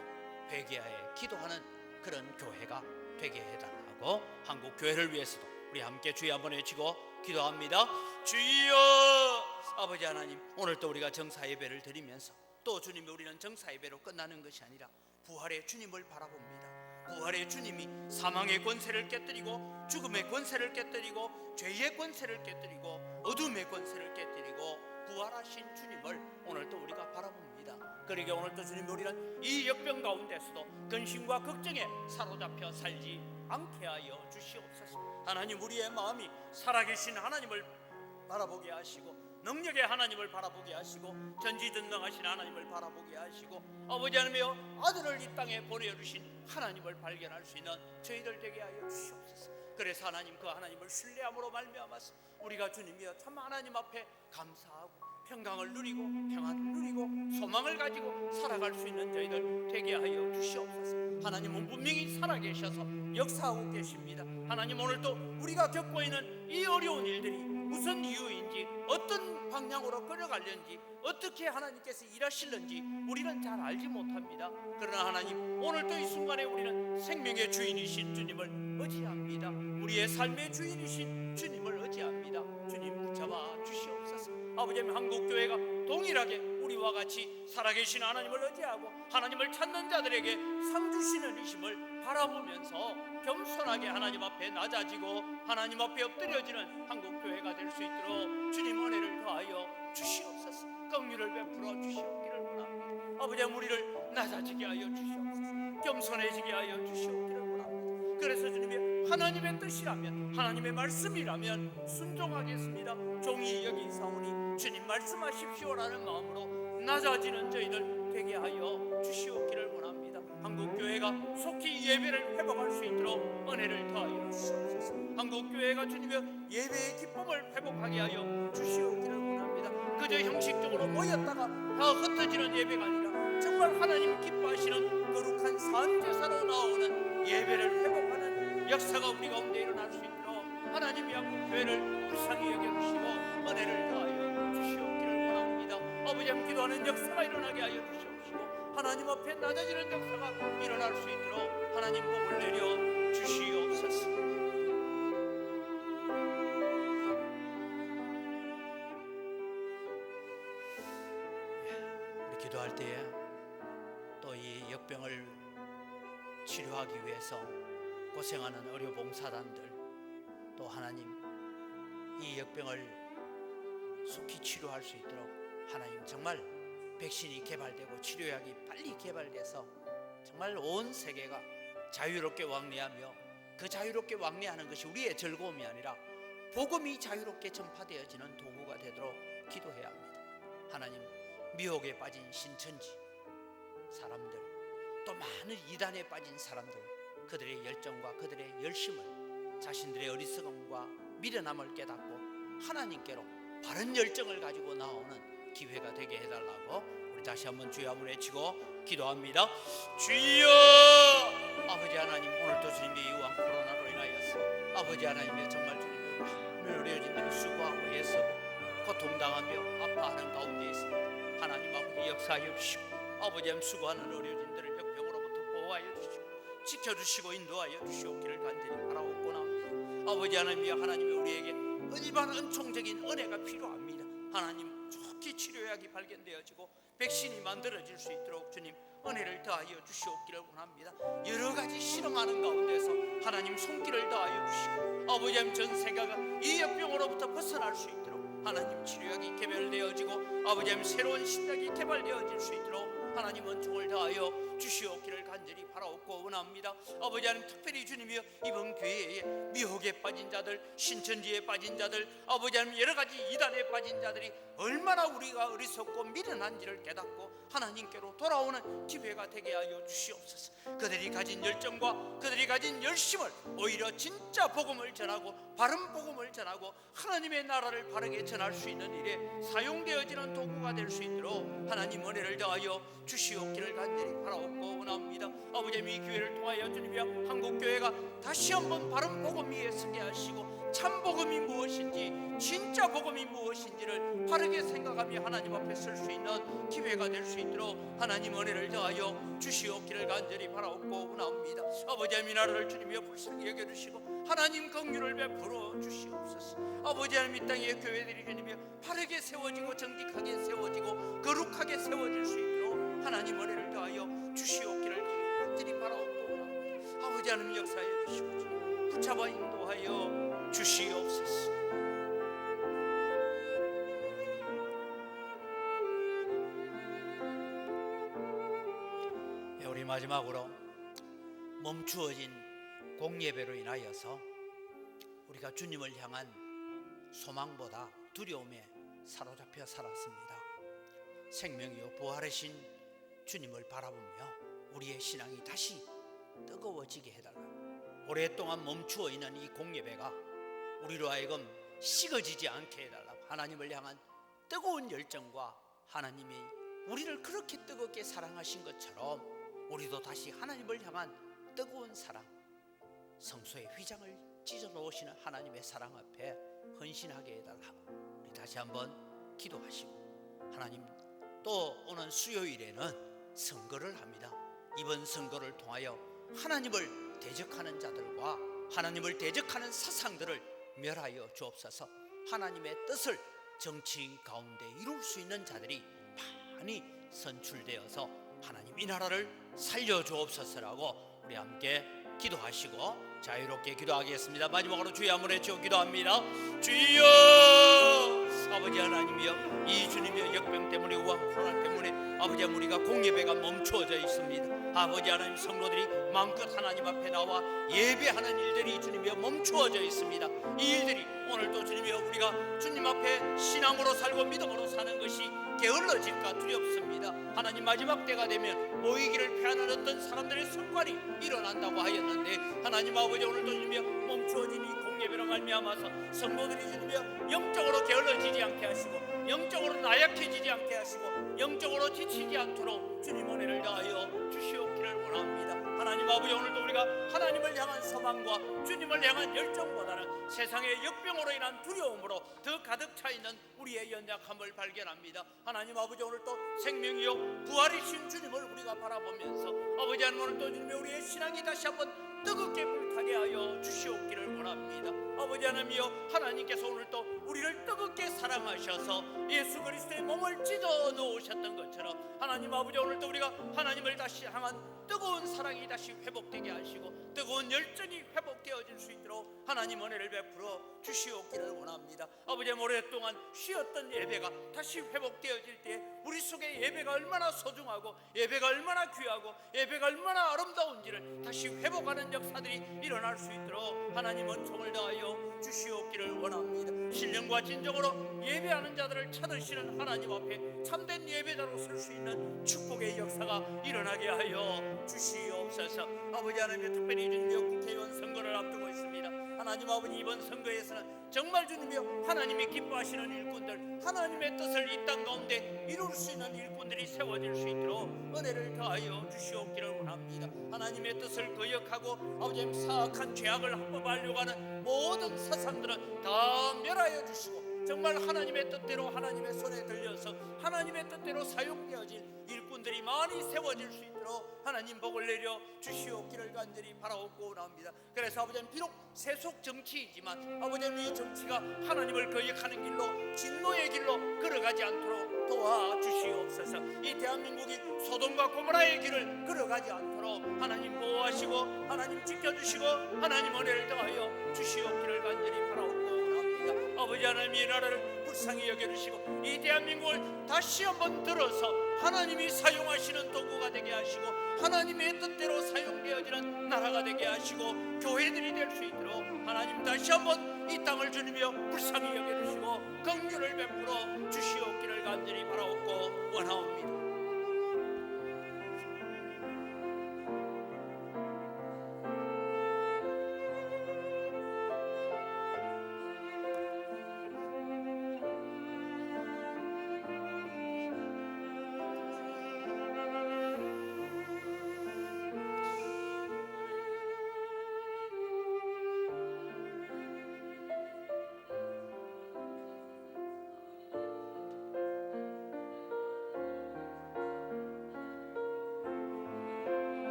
회개하여 기도하는 그런 교회가 되게 해달라고 한국 교회를 위해서도 우리 함께 주여 한번 외치고 기도합니다. 주여. 아버지 하나님, 오늘도 우리가 정사 예배를 드리면서 또 주님이 우리는 정사 예배로 끝나는 것이 아니라 부활의 주님을 바라봅니다. 부활의 주님이 사망의 권세를 깨뜨리고 죽음의 권세를 깨뜨리고 죄의 권세를 깨뜨리고 어둠의 권세를 깨뜨리고 부활하신 주님을 오늘도 우리가 바라봅니다. 그러기에 오늘도 주님, 우리는 이 역병 가운데서도 근심과 걱정에 사로잡혀 살지 않게 하여 주시옵소서. 하나님, 우리의 마음이 살아계신 하나님을 바라보게 하시고 능력의 하나님을 바라보게 하시고 전지전능하신 하나님을 바라보게 하시고 아버지 하나님이여 아들을 이 땅에 보내주신 하나님을 발견할 수 있는 저희들 되게 하여 주시옵소서. 그래서 하나님, 그 하나님을 신뢰함으로 말미암아서 우리가 주님이여 참 하나님 앞에 감사하고 평강을 누리고 평안을 누리고 소망을 가지고 살아갈 수 있는 저희들 되게 하여 주시옵소서. 하나님은 분명히 살아계셔서 역사하고 계십니다. 하나님, 오늘도 우리가 겪고 있는 이 어려운 일들이 무슨 이유인지 어떤 방향으로 끌어가려는지 어떻게 하나님께서 일하실는지 우리는 잘 알지 못합니다. 그러나 하나님, 오늘도 이 순간에 우리는 생명의 주인이신 주님을 의지합니다. 우리의 삶의 주인이신 주님을 의지합니다. 주님 붙잡아 주시옵소서. 아버지, 한국교회가 동일하게 우리와 같이 살아계신 하나님을 의지하고 하나님을 찾는 자들에게 상 주시는 이심을 바라보면서 겸손하게 하나님 앞에 낮아지고 하나님 앞에 엎드려지는 한국교회가 될 수 있도록 주님 은혜를 더하여 주시옵소서. 긍휼을 베풀어 주시옵기를 원합니다. 아버지, 우리를 낮아지게 하여 주시옵소서. 겸손해지게 하여 주시옵기를 원합니다. 그래서 주님이 하나님의 뜻이라면 하나님의 말씀이라면 순종하겠습니다. 종이 여기 사오니 주님 말씀하십시오라는 마음으로 낮아지는 저희들 되게 하여 주시옵기를 원합니다. 한국교회가 속히 예배를 회복할 수 있도록 은혜를 더하여 주시옵소서. 한국교회가 주님의 예배의 기쁨을 회복하게 하여 주시옵기를 원합니다. 그저 형식적으로 모였다가 다 흩어지는 예배가 아니라 정말 하나님 기뻐하시는 거룩한 산제사로 나오는 예배를 회복하는 역사가 우리 가운데 일어날 수 있도록 하나님이 한국교회를 불쌍히 여겨주시고 은혜를 더하여 주시옵기를 원합니다. 아버지, 기도하는 역사가 일어나게 하여 주시옵시고 하나님 앞에 낮아지는 역사가 일어날 수 있도록 하나님 복을 내려 주시옵소서. 우리 기도할 때에 또 이 역병을 치료하기 위해서 고생하는 의료 봉사단들, 또 하나님 이 역병을 속히 치료할 수 있도록 하나님 정말 백신이 개발되고 치료약이 빨리 개발돼서 정말 온 세계가 자유롭게 왕래하며 그 자유롭게 왕래하는 것이 우리의 즐거움이 아니라 복음이 자유롭게 전파되어지는 도구가 되도록 기도해야 합니다. 하나님, 미혹에 빠진 신천지 사람들, 또 많은 이단에 빠진 사람들, 그들의 열정과 그들의 열심을 자신들의 어리석음과 미련함을 깨닫고 하나님께로 바른 열정을 가지고 나오는 기회가 되게 해달라고 우리 다시 한번 주여 한번 외치고 기도합니다. 주여. 아버지 하나님, 오늘도 주님의 이후한 코로나로 인하여서 아버지 하나님의 정말 주님의 많은 의료진들이 수고하고 애쓰고 고통당하며 아파하는 가운데 있습니다. 하나님 아버지 역사하여 주시고 아버지 하나님 수고하는 의료진들을 역병으로부터 보호하여 주시고 지켜주시고 인도하여 주시옵기를 간절히 바라옵고나 합니다. 아버지 하나님이 우리에게 일반 은총적인 은혜가 필요합니다. 하나님 좋게 치료약이 발견되어지고 백신이 만들어질 수 있도록 주님 은혜를 더하여 주시옵기를 원합니다. 여러 가지 실험하는 가운데서 하나님 손길을 더하여 주시고 아버지 하나님 전 세계가 이 역병으로부터 벗어날 수 있도록 하나님 치료약이 개발되어지고 아버지 하나님 새로운 신약이 개발되어질 수 있도록 하나님 은총을 다하여 주시옵기를 간절히 바라옵고 원합니다. 아버지 하나님 특별히 주님이여 이번 교회에 미혹에 빠진 자들, 신천지에 빠진 자들, 아버지 하나님 여러 가지 이단에 빠진 자들이 얼마나 우리가 어리석고 미련한지를 깨닫고 하나님께로 돌아오는 기회가 되게 하여 주시옵소서. 그들이 가진 열정과 그들이 가진 열심을 오히려 진짜 복음을 전하고 바른 복음을 전하고 하나님의 나라를 바르게 전할 수 있는 일에 사용되어지는 도구가 될 수 있도록 하나님 은혜를 더하여 주시옵기를 간절히 바라옵고 원합니다. 아버지 이 교회를 통하여 주님이여 한국교회가 다시 한번 바른 복음 위에 서게 하시고 참 복음이 무엇인지 진짜 복음이 무엇인지를 바르게 생각하며 하나님 앞에 설 수 있는 기회가 될 수 있도록 하나님 은혜를 더하여 주시옵기를 간절히 바라옵고 원합니다. 아버지 이 나라를 주님이여 불쌍히 여겨주시고 하나님 긍휼을 베풀어 주시옵소서. 아버지 하나님 이 땅의 교회들이 주님이여 바르게 세워지고 정직하게 세워지고 거룩하게 세워질 수 있도록 하나님 은혜를 더하여 주시옵기를 간절히 바라옵고 원합니다. 아버지 하나님 역사해 주시고 주님 붙잡아 인도하여 주시옵소서. 우리 마지막으로 멈추어진 공예배로 인하여서 우리가 주님을 향한 소망보다 두려움에 사로잡혀 살았습니다. 생명이요 부활하신 주님을 바라보며 우리의 신앙이 다시 뜨거워지게 해달라. 오랫동안 멈추어 있는 이 공예배가 우리로 하여금 식어지지 않게 해달라고 하나님을 향한 뜨거운 열정과 하나님이 우리를 그렇게 뜨겁게 사랑하신 것처럼 우리도 다시 하나님을 향한 뜨거운 사랑, 성소의 휘장을 찢어 놓으시는 하나님의 사랑 앞에 헌신하게 해달라고 우리 다시 한번 기도하시고 하나님 또 오는 수요일에는 선거를 합니다. 이번 선거를 통하여 하나님을 대적하는 자들과 하나님을 대적하는 사상들을 멸하여 주옵소서. 하나님의 뜻을 정치 가운데 이룰 수 있는 자들이 많이 선출되어서 하나님 이 나라를 살려주옵소서라고 우리 함께 기도하시고 자유롭게 기도하겠습니다. 마지막으로 주여 한번 외쳐 기도합니다. 주여 아버지 하나님이여 이 주님의 역병 때문에 코로나 때문에 아버지 하나님 우리가 공예배가 멈추어져 있습니다. 아버지 하나님 성도들이 마음껏 하나님 앞에 나와 예배하는 일들이 주님이여 멈추어져 있습니다. 이 일들이 오늘도 주님이여 우리가 주님 앞에 신앙으로 살고 믿음으로 사는 것이 게을러질까 두렵습니다. 하나님 마지막 때가 되면 모이기를 피하는 어떤 사람들의 습관이 일어난다고 하였는데 하나님 아버지 오늘도 주님이여 멈추어진 이 공예배로 말미암아서 성도들이 주님이여 영적으로 게을러지지 않게 하시고 영적으로 나약해지지 않게 하시고 영적으로 지치지 않도록 주님 은혜를 다하여 주시옵기를 원합니다. 하나님 아버지 오늘도 우리가 하나님을 향한 소망과 주님을 향한 열정보다는 세상의 역병으로 인한 두려움으로 더 가득 차 있는 우리의 연약함을 발견합니다. 하나님 아버지 오늘도 생명이요 부활이신 주님을 우리가 바라보면서 아버지 하나님 오늘도 주님의 우리의 신앙이 다시 한번 뜨겁게 불타게 하여 주시옵기를 원합니다. 아버지 하나님이여 하나님께서 오늘도 우리를 뜨겁게 사랑하셔서 예수 그리스도의 몸을 찢어 놓으셨던 것처럼 하나님 아버지 오늘도 우리가 하나님을 다시 향한 뜨거운 사랑이 다시 회복되게 하시고 뜨거운 열정이 회복되어질 수 있도록 하나님 은혜를 베풀어 주시옵기를 원합니다. 아버지 오랫동안 쉬었던 예배가 다시 회복되어질 때 우리 속에 예배가 얼마나 소중하고 예배가 얼마나 귀하고 예배가 얼마나 아름다운지를 다시 회복하는 역사들이 일어날 수 있도록 하나님 은총을 다하여 주시옵기를 원합니다. 신령과 진정으로 예배하는 자들을 찾으시는 하나님 앞에 참된 예배자로 설 수 있는 축복의 역사가 일어나게 하여 주시옵소서. 아버지 하나님 특별히 주님의 국회의원 선거를 앞두고 있습니다. 하나님 아버지 이번 선거에서는 정말 주님이여 하나님이 기뻐하시는 일꾼들 하나님의 뜻을 이 땅 가운데 이룰 수 있는 일꾼들이 세워질 수 있도록 은혜를 더하여 주시옵기를 원합니다. 하나님의 뜻을 거역하고 아버지 사악한 죄악을 합법하려고 하는 모든 사상들은 다 멸하여 주시고 정말 하나님의 뜻대로 하나님의 손에 들려서 하나님의 뜻대로 사용되어질 일꾼 일꾼들이 많이 세워질 수 있도록 하나님 복을 내려 주시옵기를 간절히 바라옵고 나옵니다. 그래서 아버지는 비록 세속 정치이지만 아버지는 이 정치가 하나님을 거역하는 길로 진노의 길로 걸어가지 않도록 도와주시옵소서. 이 대한민국이 소돔과 고모라의 길을 걸어가지 않도록 하나님 보호하시고 하나님 지켜주시고 하나님 은혜를 더하여 주시옵기를 간절히 바라옵고 나옵니다. 아버지 하나님, 이 나라를 불쌍히 여겨주시고 이 대한민국을 다시 한번 들어서 하나님이 사용하시는 도구가 되게 하시고 하나님의 뜻대로 사용되어지는 나라가 되게 하시고 교회들이 될 수 있도록 하나님 다시 한번 이 땅을 주님이여 불쌍히 여겨주시고 긍휼을 베풀어 주시옵기를 간절히 바라옵고 원하옵니다.